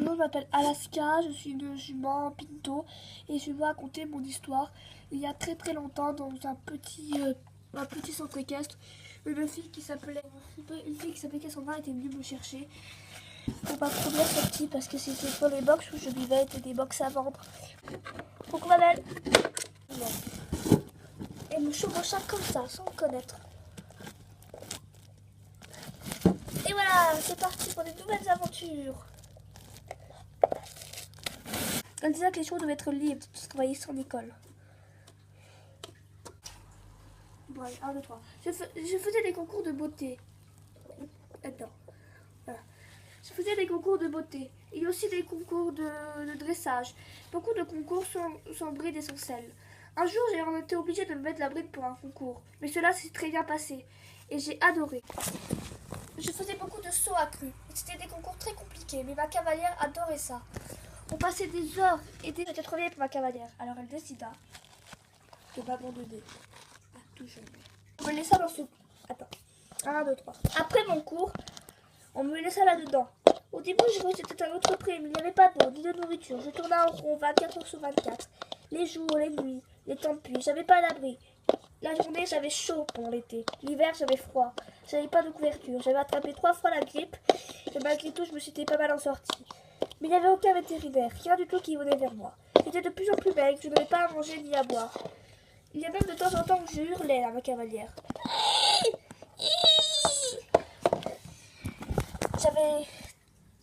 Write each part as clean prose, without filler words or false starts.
Bonjour, je m'appelle Alaska, je suis une jument Pinto et je vais vous raconter mon histoire. Il y a très très longtemps, dans un petit centre équestre, une fille qui s'appelait Cassandra était venue me chercher pour ma première sortie parce que c'était pour les box où je vivais, étaient des box à vendre. Coucou ma belle. Elle me chevaucha comme ça, sans me connaître. Et voilà, c'est parti pour de nouvelles aventures. Elle disait que les choses devaient être libres, tout ce qu'on voyait son école. Bon, allez, 1, 2, 3. Je faisais des concours de beauté. Attends. Voilà. Je faisais des concours de beauté. Il y a aussi des concours de dressage. Beaucoup de concours sans bride et sans sel. Un jour, j'ai été obligée de me mettre la bride pour un concours. Mais cela s'est très bien passé. Et j'ai adoré. Je faisais beaucoup de sauts accrus. C'était des concours très compliqués, mais ma cavalière adorait ça. On passait des heures et des... J'étais trop vieille pour ma cavalière. Alors elle décida de m'abandonner. Tout jamais. On me laissa dans ce... Attends. 1, 2, 3. Après mon cours, on me laissa là-dedans. Au début, je croyais que c'était un autre prix, mais il n'y avait pas d'eau ni de nourriture. Je tournais en rond 24 heures sur 24. Les jours, les nuits, les temps de pluie. J'avais pas d'abri. La journée, j'avais chaud pendant l'été. L'hiver, j'avais froid. J'avais pas de couverture. J'avais attrapé 3 fois la grippe. Et malgré tout, je me suis pas mal en sortie. Mais il n'y avait aucun vétérinaire, rien du tout qui venait vers moi. J'étais de plus en plus maigre, je n'avais pas à manger ni à boire. Il y a même de temps en temps que je hurlais à ma cavalière. J'avais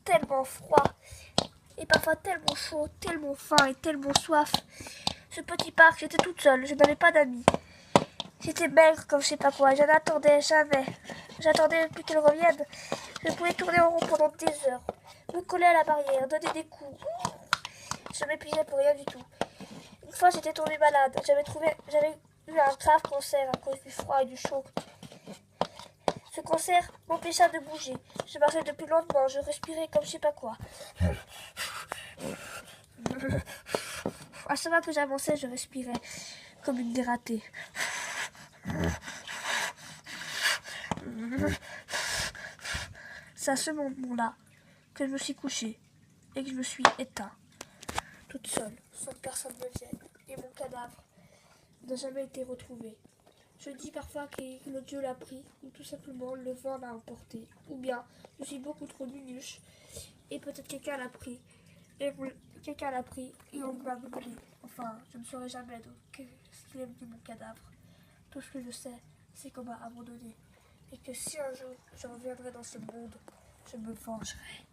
tellement froid, et parfois tellement chaud, tellement faim et tellement soif. Ce petit parc, j'étais toute seule, je n'avais pas d'amis. J'étais maigre comme je sais pas quoi, je n'attendais jamais. J'attendais plus qu'elle revienne. Je pouvais tourner en rond pendant des heures, me coller à la barrière, donner des coups. Je m'épuisais pour rien du tout. Une fois, j'étais tombée malade. J'avais eu un grave cancer à cause du froid et du chaud. Ce cancer m'empêcha de bouger. Je marchais de plus lentement, je respirais comme je sais pas quoi. À chaque fois que j'avançais, je respirais comme une dératée. C'est à ce moment-là que je me suis couchée et que je me suis éteinte, toute seule, sans que personne me vienne. Et mon cadavre n'a jamais été retrouvé. Je dis parfois que le Dieu l'a pris, ou tout simplement le vent l'a emporté. Ou bien, je suis beaucoup trop nunuche, et peut-être quelqu'un l'a pris. Et quelqu'un l'a pris, et on m'a brûlé. Enfin, je ne saurais jamais donc ce qu'il est venu mon cadavre. Tout ce que je sais, c'est qu'on m'a abandonné. Et que si un jour je reviendrai dans ce monde, je me vengerai.